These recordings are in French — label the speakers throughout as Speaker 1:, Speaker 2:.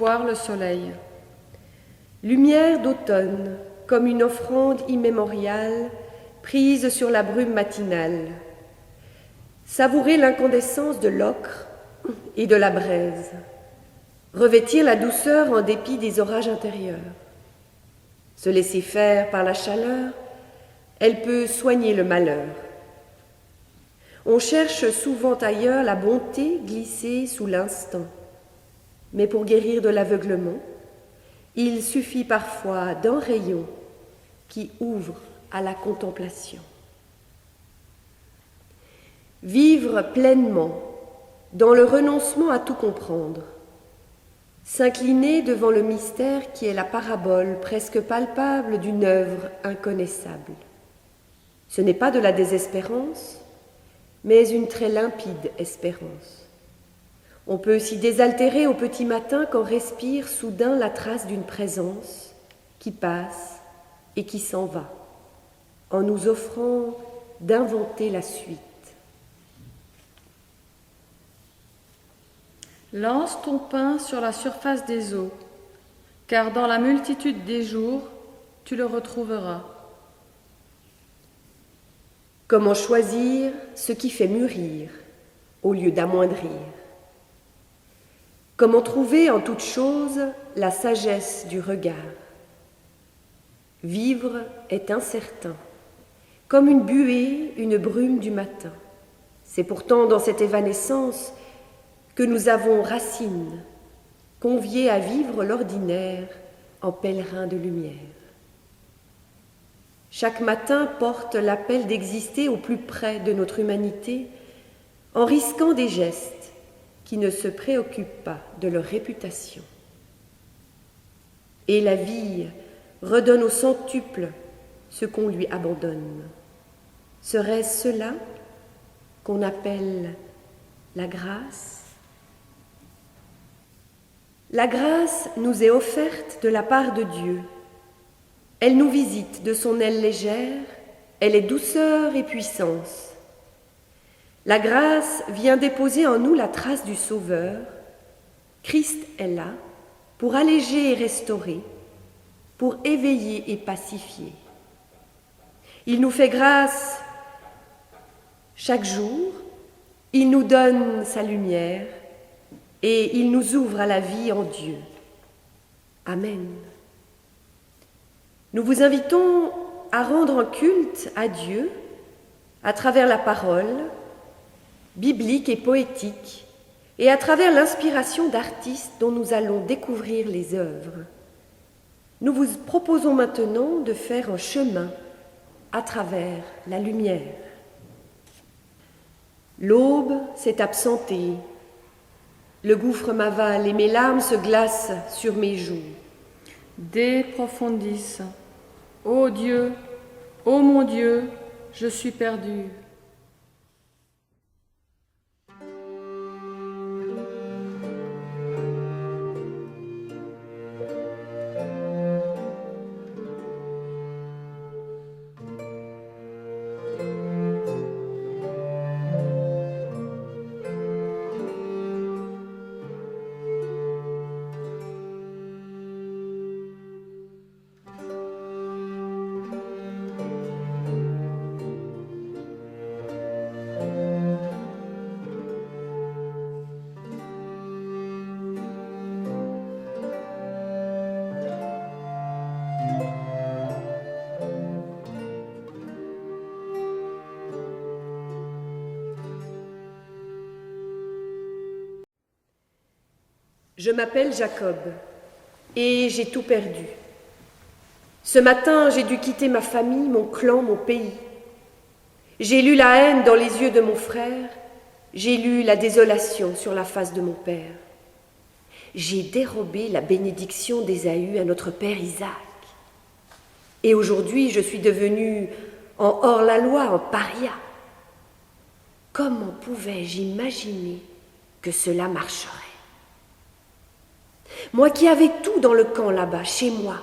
Speaker 1: voir le soleil.
Speaker 2: Lumière d'automne, comme une offrande immémoriale prise sur la brume matinale. Savourer l'incandescence de l'ocre et de la braise. Revêtir la douceur en dépit des orages intérieurs. Se laisser faire par la chaleur, elle peut soigner le malheur. On cherche souvent ailleurs la bonté glissée sous l'instant. Mais pour guérir de l'aveuglement, il suffit parfois d'un rayon qui ouvre à la contemplation. Vivre pleinement, dans le renoncement à tout comprendre. S'incliner devant le mystère qui est la parabole presque palpable d'une œuvre inconnaissable. Ce n'est pas de la désespérance, mais une très limpide espérance. On peut s'y désaltérer au petit matin quand respire soudain la trace d'une présence qui passe et qui s'en va, en nous offrant d'inventer la suite.
Speaker 1: Lance ton pain sur la surface des eaux, car dans la multitude des jours, tu le retrouveras.
Speaker 2: Comment choisir ce qui fait mûrir au lieu d'amoindrir? Comment trouver en toute chose la sagesse du regard? Vivre est incertain, comme une buée, une brume du matin. C'est pourtant dans cette évanescence que nous avons racine, conviés à vivre l'ordinaire en pèlerin de lumière. Chaque matin porte l'appel d'exister au plus près de notre humanité en risquant des gestes qui ne se préoccupent pas de leur réputation. Et la vie redonne au centuple ce qu'on lui abandonne. Serait-ce cela qu'on appelle la grâce? La grâce nous est offerte de la part de Dieu. Elle nous visite de son aile légère, elle est douceur et puissance. La grâce vient déposer en nous la trace du Sauveur. Christ est là pour alléger et restaurer, pour éveiller et pacifier. Il nous fait grâce chaque jour, il nous donne sa lumière et il nous ouvre à la vie en Dieu. Amen. Nous vous invitons à rendre un culte à Dieu à travers la parole, biblique et poétique, et à travers l'inspiration d'artistes dont nous allons découvrir les œuvres. Nous vous proposons maintenant de faire un chemin à travers la lumière. L'aube s'est absentée, le gouffre m'avale et mes larmes se glacent sur mes joues.
Speaker 1: De profundis. Ô Dieu, ô mon Dieu, je suis perdue.
Speaker 2: Je m'appelle Jacob et j'ai tout perdu. Ce matin, j'ai dû quitter ma famille, mon clan, mon pays. J'ai lu la haine dans les yeux de mon frère, j'ai lu la désolation sur la face de mon père. J'ai dérobé la bénédiction d'Ésaü à notre père Isaac. Et aujourd'hui, je suis devenue en hors-la-loi, en paria. Comment pouvais-je imaginer que cela marcherait? Moi qui avais tout dans le camp là-bas, chez moi,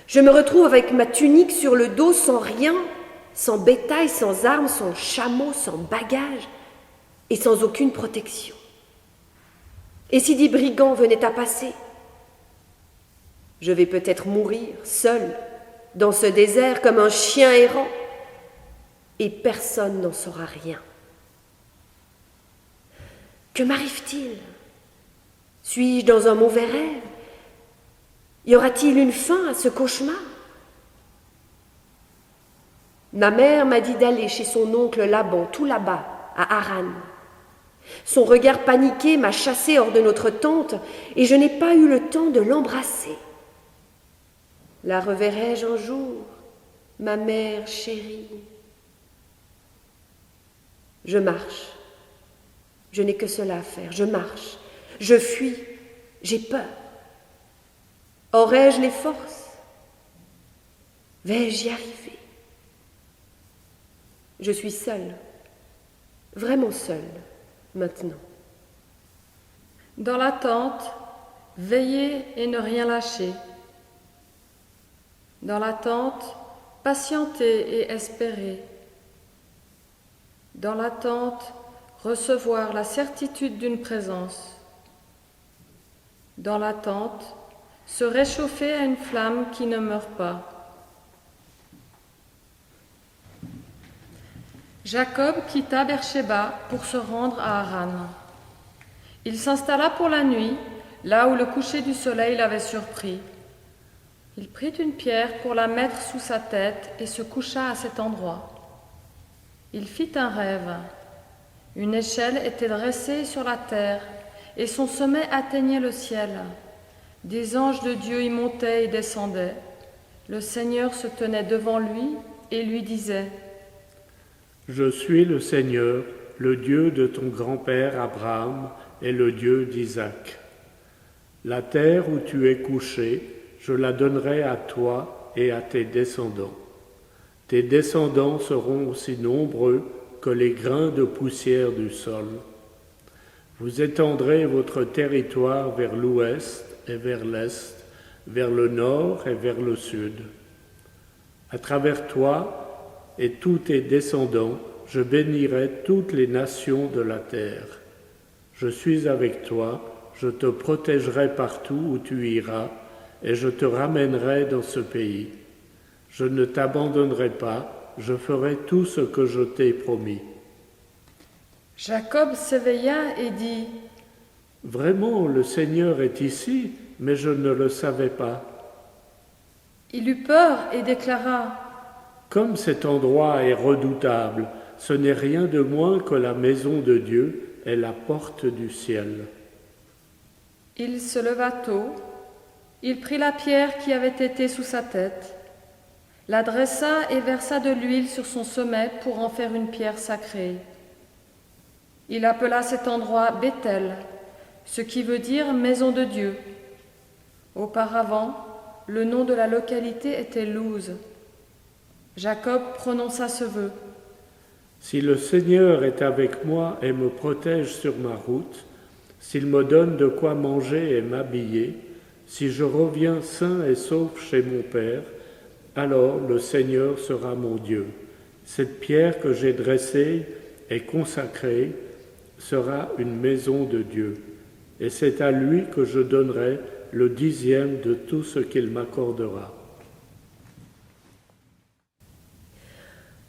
Speaker 2: je me retrouve avec ma tunique sur le dos, sans rien, sans bétail, sans armes, sans chameau, sans bagages et sans aucune protection. Et si des brigands venaient à passer, Je vais peut-être mourir seul dans ce désert comme un chien errant, et personne n'en saura rien. Que m'arrive-t-il? Suis-je dans un mauvais rêve? Y aura-t-il une fin à ce cauchemar? Ma mère m'a dit d'aller chez son oncle Laban, tout là-bas, à Haran. Son regard paniqué m'a chassé hors de notre tente et je n'ai pas eu le temps de l'embrasser. La reverrai-je un jour, ma mère chérie? Je marche. Je n'ai que cela à faire. Je marche. Je fuis. J'ai peur. Aurais-je les forces? Vais-je y arriver? Je suis seule. Vraiment seule, maintenant.
Speaker 1: Dans l'attente, veillez et ne rien lâcher. Dans l'attente, patienter et espérer. Dans l'attente, recevoir la certitude d'une présence. Dans l'attente, se réchauffer à une flamme qui ne meurt pas. Jacob quitta Beersheba pour se rendre à Haran. Il s'installa pour la nuit, là où le coucher du soleil l'avait surpris. Il prit une pierre pour la mettre sous sa tête et se coucha à cet endroit. Il fit un rêve. Une échelle était dressée sur la terre et son sommet atteignait le ciel. Des anges de Dieu y montaient et descendaient. Le Seigneur se tenait devant lui et lui disait :
Speaker 3: Je suis le Seigneur, le Dieu de ton grand-père Abraham et le Dieu d'Isaac. La terre où tu es couché, je la donnerai à toi et à tes descendants. Tes descendants seront aussi nombreux que les grains de poussière du sol. Vous étendrez votre territoire vers l'ouest et vers l'est, vers le nord et vers le sud. À travers toi et tous tes descendants, je bénirai toutes les nations de la terre. Je suis avec toi, je te protégerai partout où tu iras, et je te ramènerai dans ce pays. Je ne t'abandonnerai pas, je ferai tout ce que je t'ai promis.
Speaker 1: Jacob s'éveilla et dit :
Speaker 3: Vraiment, le Seigneur est ici, mais je ne le savais pas.
Speaker 1: Il eut peur et déclara :
Speaker 3: Comme cet endroit est redoutable, ce n'est rien de moins que la maison de Dieu et la porte du ciel.
Speaker 1: Il se leva tôt, il prit la pierre qui avait été sous sa tête, la dressa et versa de l'huile sur son sommet pour en faire une pierre sacrée. Il appela cet endroit Béthel, ce qui veut dire maison de Dieu. Auparavant, le nom de la localité était Luz. Jacob prononça ce vœu :
Speaker 3: Si le Seigneur est avec moi et me protège sur ma route, s'il me donne de quoi manger et m'habiller, si je reviens sain et sauf chez mon Père, alors le Seigneur sera mon Dieu. Cette pierre que j'ai dressée et consacrée sera une maison de Dieu, et c'est à lui que je donnerai le 10e de tout ce qu'il m'accordera.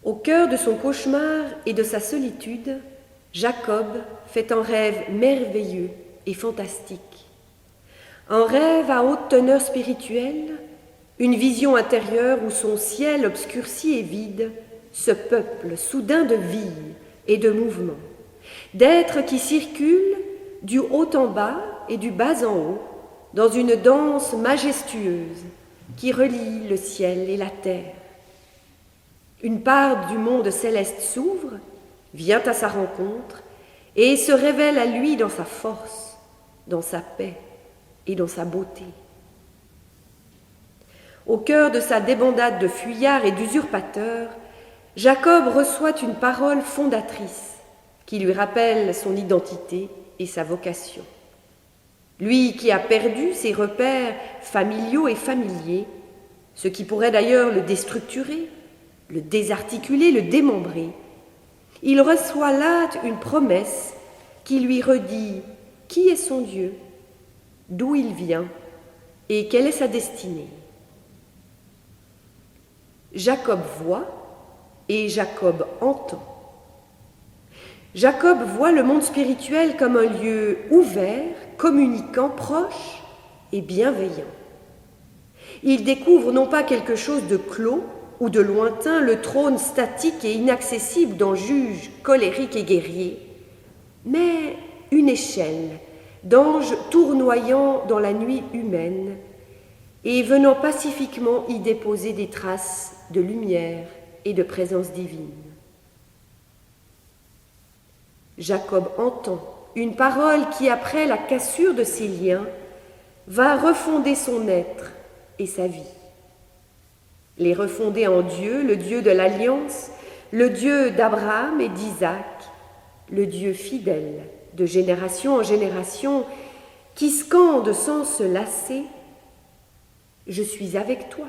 Speaker 2: Au cœur de son cauchemar et de sa solitude, Jacob fait un rêve merveilleux et fantastique. Un rêve à haute teneur spirituelle, une vision intérieure où son ciel obscurci et vide se peuple soudain de vie et de mouvement, d'êtres qui circulent du haut en bas et du bas en haut, dans une danse majestueuse qui relie le ciel et la terre. Une part du monde céleste s'ouvre, vient à sa rencontre et se révèle à lui dans sa force, dans sa paix et dans sa beauté. Au cœur de sa débandade de fuyards et d'usurpateurs, Jacob reçoit une parole fondatrice qui lui rappelle son identité et sa vocation. Lui qui a perdu ses repères familiaux et familiers, ce qui pourrait d'ailleurs le déstructurer, le désarticuler, le démembrer, il reçoit là une promesse qui lui redit qui est son Dieu, d'où il vient Et quelle est sa destinée? Jacob voit et Jacob entend. Jacob voit le monde spirituel comme un lieu ouvert, communicant, proche et bienveillant. Il découvre non pas quelque chose de clos ou de lointain, le trône statique et inaccessible d'un juge colérique et guerrier, mais une échelle d'anges tournoyant dans la nuit humaine et venant pacifiquement y déposer des traces de lumière et de présence divine. Jacob entend une parole qui, après la cassure de ses liens, va refonder son être et sa vie. Les refonder en Dieu, le Dieu de l'Alliance, le Dieu d'Abraham et d'Isaac, le Dieu fidèle de génération en génération, qui scande sans se lasser « Je suis avec toi,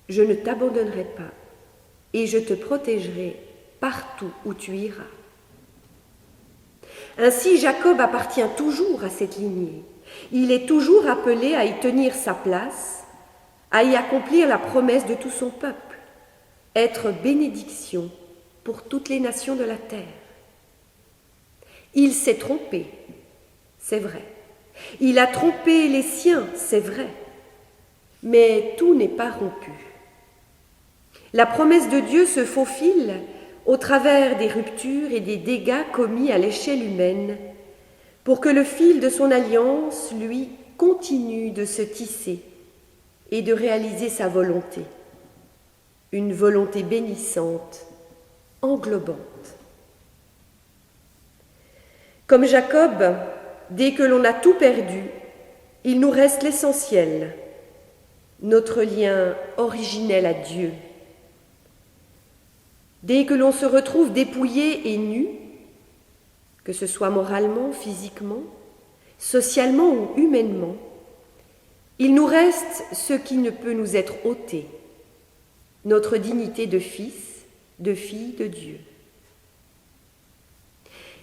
Speaker 2: je ne t'abandonnerai pas, et je te protégerai partout où tu iras. » Ainsi, Jacob appartient toujours à cette lignée. Il est toujours appelé à y tenir sa place, à y accomplir la promesse de tout son peuple, être bénédiction pour toutes les nations de la terre. Il s'est trompé, c'est vrai. Il a trompé les siens, c'est vrai. Mais tout n'est pas rompu. La promesse de Dieu se faufile au travers des ruptures et des dégâts commis à l'échelle humaine, pour que le fil de son alliance, lui, continue de se tisser et de réaliser sa volonté, une volonté bénissante, englobante. Comme Jacob, dès que l'on a tout perdu, il nous reste l'essentiel, notre lien originel à Dieu. Dès que l'on se retrouve dépouillé et nu, que ce soit moralement, physiquement, socialement ou humainement, il nous reste ce qui ne peut nous être ôté, notre dignité de fils, de fille de Dieu.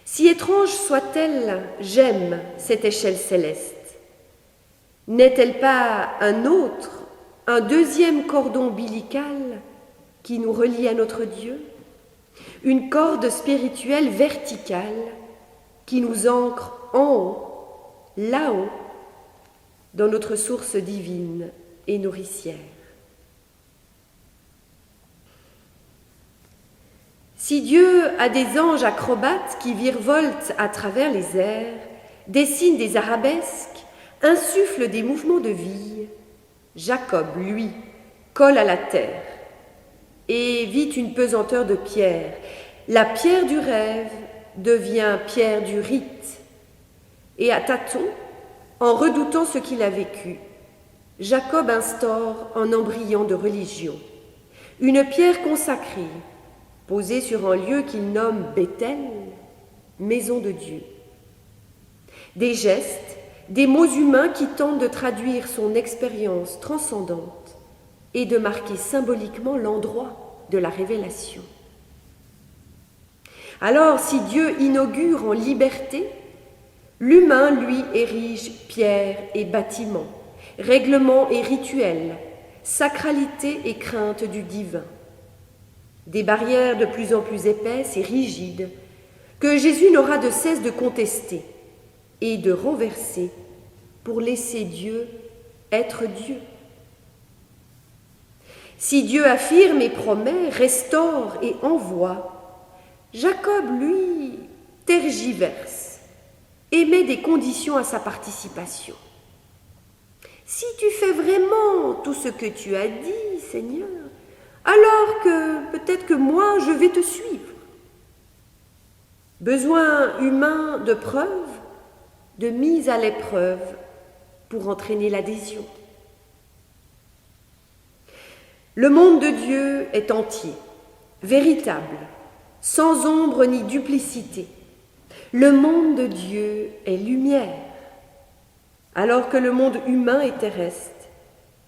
Speaker 2: Si étrange soit-elle, j'aime cette échelle céleste. N'est-elle pas un autre, un deuxième cordon ombilical qui nous relie à notre Dieu? Une corde spirituelle verticale qui nous ancre en haut, là-haut, dans notre source divine et nourricière. Si Dieu a des anges acrobates qui virevoltent à travers les airs, dessinent des arabesques, insufflent des mouvements de vie, Jacob, lui, colle à la terre et vit une pesanteur de pierre. La pierre du rêve devient pierre du rite. Et à tâtons, en redoutant ce qu'il a vécu, Jacob instaure un embryon de religion, une pierre consacrée, posée sur un lieu qu'il nomme Béthel, maison de Dieu. Des gestes, des mots humains qui tentent de traduire son expérience transcendante et de marquer symboliquement l'endroit de la révélation. Alors, si Dieu inaugure en liberté, l'humain, lui, érige pierre et bâtiment, règlement et rituel, sacralité et crainte du divin. Des barrières de plus en plus épaisses et rigides que Jésus n'aura de cesse de contester et de renverser pour laisser Dieu être Dieu. Si Dieu affirme et promet, restaure et envoie, Jacob, lui, tergiverse et met des conditions à sa participation. Si tu fais vraiment tout ce que tu as dit, Seigneur, alors que peut-être que moi, je vais te suivre. Besoin humain de preuve, de mise à l'épreuve pour entraîner l'adhésion. Le monde de Dieu est entier, véritable, sans ombre ni duplicité. Le monde de Dieu est lumière, alors que le monde humain et terrestre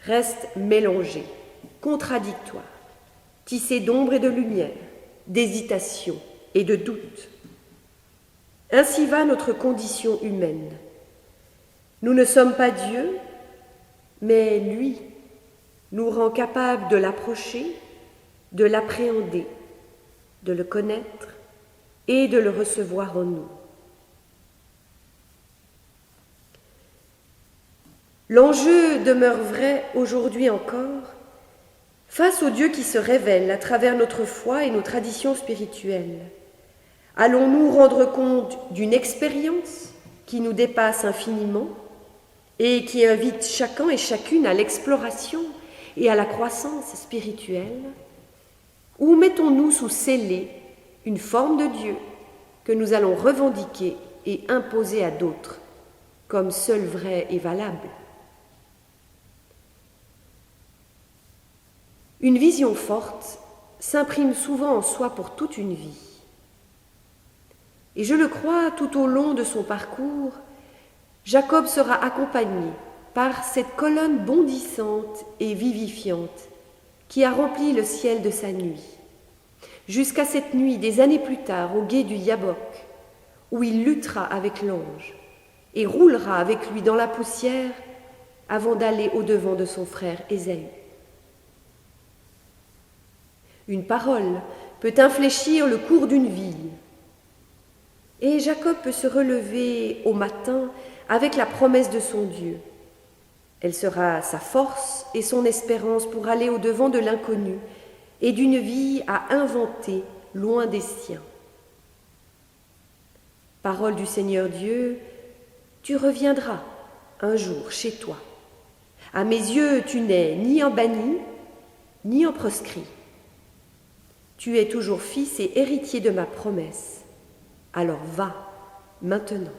Speaker 2: reste mélangé, contradictoire, tissé d'ombre et de lumière, d'hésitation et de doute. Ainsi va notre condition humaine. Nous ne sommes pas Dieu, mais lui nous rend capables de l'approcher, de l'appréhender, de le connaître et de le recevoir en nous. L'enjeu demeure vrai aujourd'hui encore face au Dieu qui se révèle à travers notre foi et nos traditions spirituelles. Allons-nous rendre compte d'une expérience qui nous dépasse infiniment et qui invite chacun et chacune à l'exploration et à la croissance spirituelle? Ou mettons-nous sous scellé une forme de Dieu que nous allons revendiquer et imposer à d'autres comme seul vrai et valable? Une vision forte s'imprime souvent en soi pour toute une vie. Et je le crois, tout au long de son parcours, Jacob sera accompagné par cette colonne bondissante et vivifiante qui a rempli le ciel de sa nuit, jusqu'à cette nuit des années plus tard au gué du Yabok, où il luttera avec l'ange et roulera avec lui dans la poussière avant d'aller au-devant de son frère Ésaü. Une parole peut infléchir le cours d'une vie, et Jacob peut se relever au matin avec la promesse de son Dieu. Elle sera sa force et son espérance pour aller au-devant de l'inconnu et d'une vie à inventer loin des siens. Parole du Seigneur Dieu, tu reviendras un jour chez toi. À mes yeux, tu n'es ni en banni, ni en proscrit. Tu es toujours fils et héritier de ma promesse. Alors va, maintenant.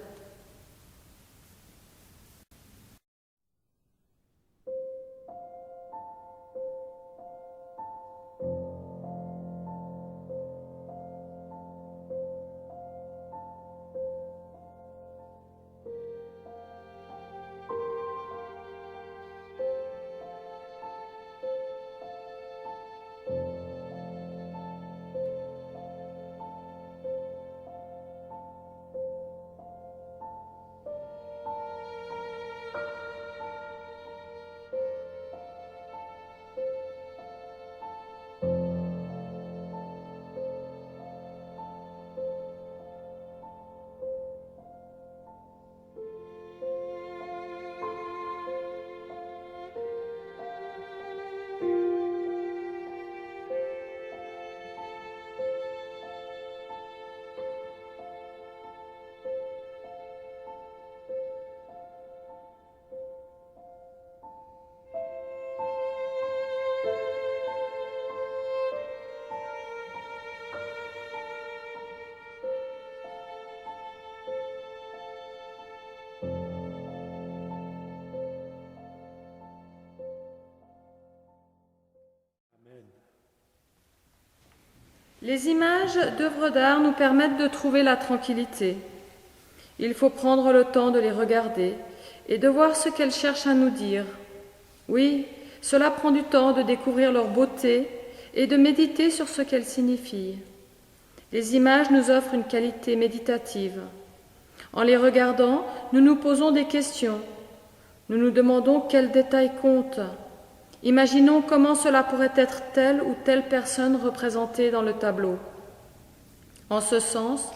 Speaker 1: Les images d'œuvres d'art nous permettent de trouver la tranquillité. Il faut prendre le temps de les regarder et de voir ce qu'elles cherchent à nous dire. Oui, cela prend du temps de découvrir leur beauté et de méditer sur ce qu'elles signifient. Les images nous offrent une qualité méditative. En les regardant, nous nous posons des questions. Nous nous demandons quels détails comptent. Imaginons comment cela pourrait être telle ou telle personne représentée dans le tableau. En ce sens,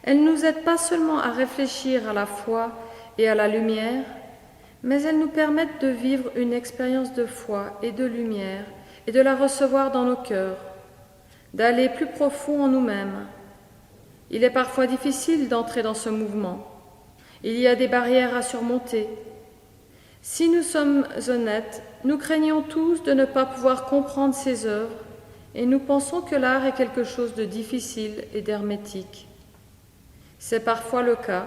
Speaker 1: elles nous aident pas seulement à réfléchir à la foi et à la lumière, mais elles nous permettent de vivre une expérience de foi et de lumière et de la recevoir dans nos cœurs, d'aller plus profond en nous-mêmes. Il est parfois difficile d'entrer dans ce mouvement. Il y a des barrières à surmonter. Si nous sommes honnêtes, nous craignons tous de ne pas pouvoir comprendre ces œuvres et nous pensons que l'art est quelque chose de difficile et d'hermétique. C'est parfois le cas,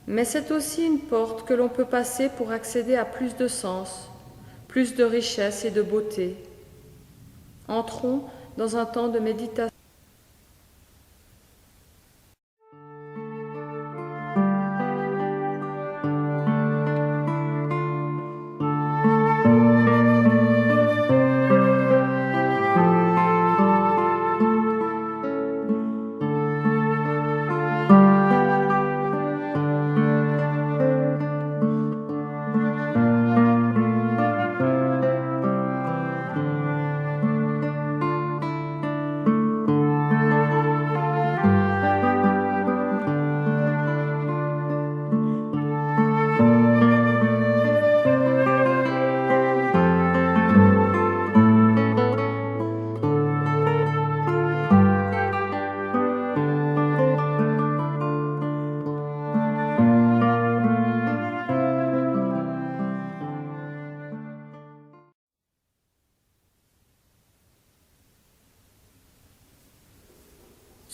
Speaker 1: mais c'est aussi une porte que l'on peut passer pour accéder à plus de sens, plus de richesse et de beauté. Entrons dans un temps de méditation.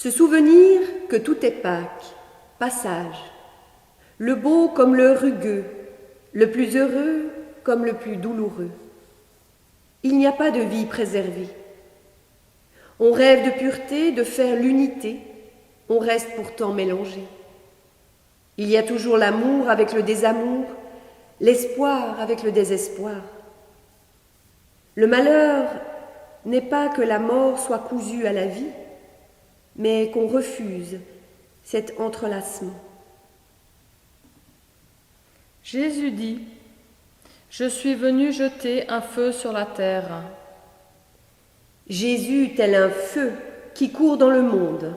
Speaker 2: Se souvenir que tout est Pâques, passage, le beau comme le rugueux, le plus heureux comme le plus douloureux. Il n'y a pas de vie préservée. On rêve de pureté, de faire l'unité, on reste pourtant mélangé. Il y a toujours l'amour avec le désamour, l'espoir avec le désespoir. Le malheur n'est pas que la mort soit cousue à la vie, mais qu'on refuse cet entrelacement.
Speaker 1: Jésus dit, « Je suis venu jeter un feu sur la terre. »
Speaker 2: Jésus, tel un feu qui court dans le monde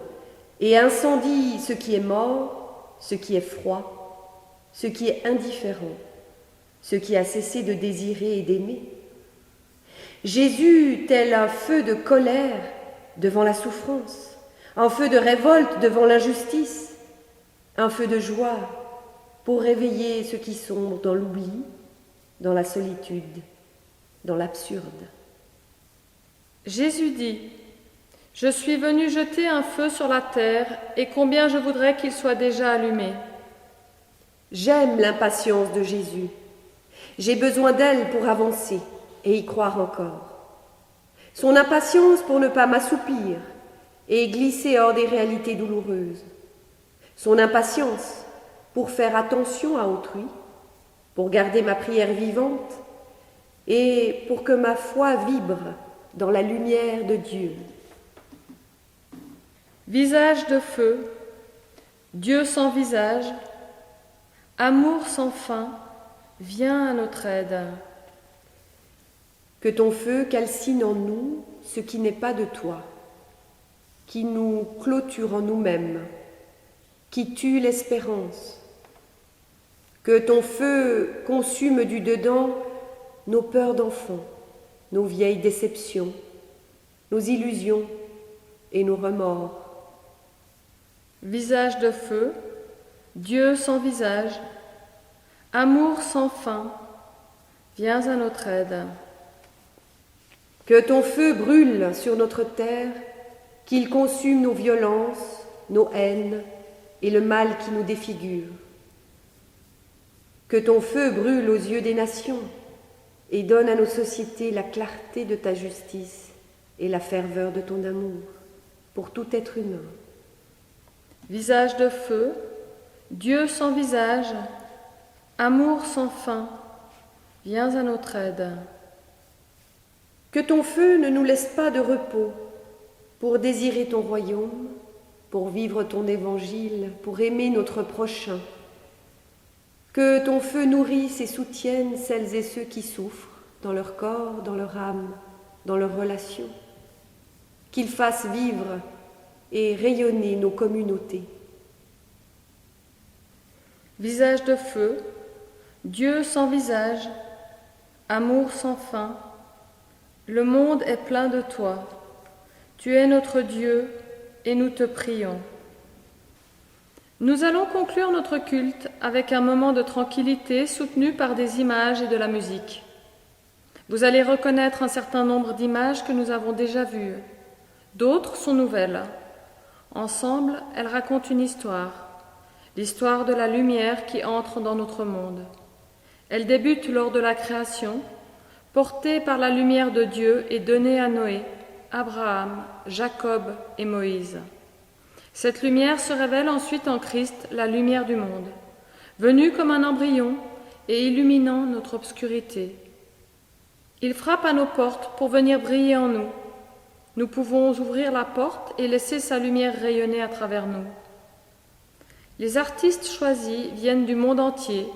Speaker 2: et incendie ce qui est mort, ce qui est froid, ce qui est indifférent, ce qui a cessé de désirer et d'aimer. Jésus, tel un feu de colère devant la souffrance, un feu de révolte devant l'injustice, un feu de joie pour réveiller ceux qui sombrent dans l'oubli, dans la solitude, dans l'absurde.
Speaker 1: Jésus dit, « Je suis venu jeter un feu sur la terre, et combien je voudrais qu'il soit déjà allumé. »
Speaker 2: J'aime l'impatience de Jésus. J'ai besoin d'elle pour avancer et y croire encore. Son impatience pour ne pas m'assoupir et glisser hors des réalités douloureuses. Son impatience pour faire attention à autrui, pour garder ma prière vivante et pour que ma foi vibre dans la lumière de Dieu.
Speaker 1: Visage de feu, Dieu sans visage, amour sans fin, viens à notre aide.
Speaker 2: Que ton feu calcine en nous ce qui n'est pas de toi, qui nous clôture en nous-mêmes, qui tue l'espérance. Que ton feu consume du dedans nos peurs d'enfants, nos vieilles déceptions, nos illusions et nos remords.
Speaker 1: Visage de feu, Dieu sans visage, amour sans fin, viens à notre aide.
Speaker 2: Que ton feu brûle sur notre terre, qu'il consume nos violences, nos haines et le mal qui nous défigure. Que ton feu brûle aux yeux des nations et donne à nos sociétés la clarté de ta justice et la ferveur de ton amour pour tout être humain.
Speaker 1: Visage de feu, Dieu sans visage, amour sans fin, viens à notre aide.
Speaker 2: Que ton feu ne nous laisse pas de repos pour désirer ton royaume, pour vivre ton évangile, pour aimer notre prochain. Que ton feu nourrisse et soutienne celles et ceux qui souffrent dans leur corps, dans leur âme, dans leurs relations. Qu'il fasse vivre et rayonner nos communautés.
Speaker 1: Visage de feu, Dieu sans visage, amour sans fin, le monde est plein de toi. Tu es notre Dieu et nous te prions. Nous allons conclure notre culte avec un moment de tranquillité soutenu par des images et de la musique. Vous allez reconnaître un certain nombre d'images que nous avons déjà vues. D'autres sont nouvelles. Ensemble, elles racontent une histoire, l'histoire de la lumière qui entre dans notre monde. Elle débute lors de la création, portée par la lumière de Dieu et donnée à Noé, Abraham, Jacob et Moïse. Cette lumière se révèle ensuite en Christ, la lumière du monde, venue comme un embryon et illuminant notre obscurité. Il frappe à nos portes pour venir briller en nous. Nous pouvons ouvrir la porte et laisser sa lumière rayonner à travers nous. Les artistes choisis viennent du monde entier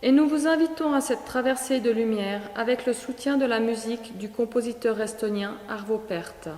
Speaker 1: et nous vous invitons à cette traversée de lumière avec le soutien de la musique du compositeur estonien Arvo Pärt.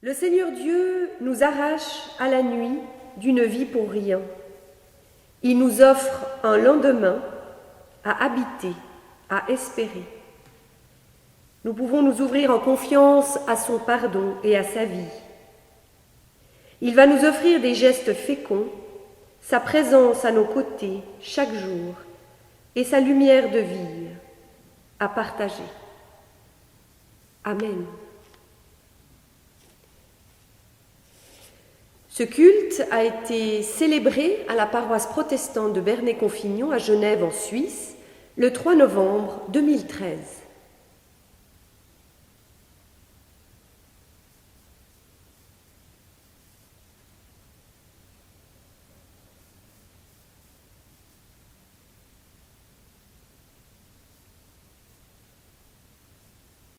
Speaker 2: Le Seigneur Dieu nous arrache à la nuit d'une vie pour rien. Il nous offre un lendemain à habiter, à espérer. Nous pouvons nous ouvrir en confiance à son pardon et à sa vie. Il va nous offrir des gestes féconds, sa présence à nos côtés chaque jour et sa lumière de vie à partager. Amen. Ce culte a été célébré à la paroisse protestante de Bernay-Confignon à Genève en Suisse le 3 novembre 2013.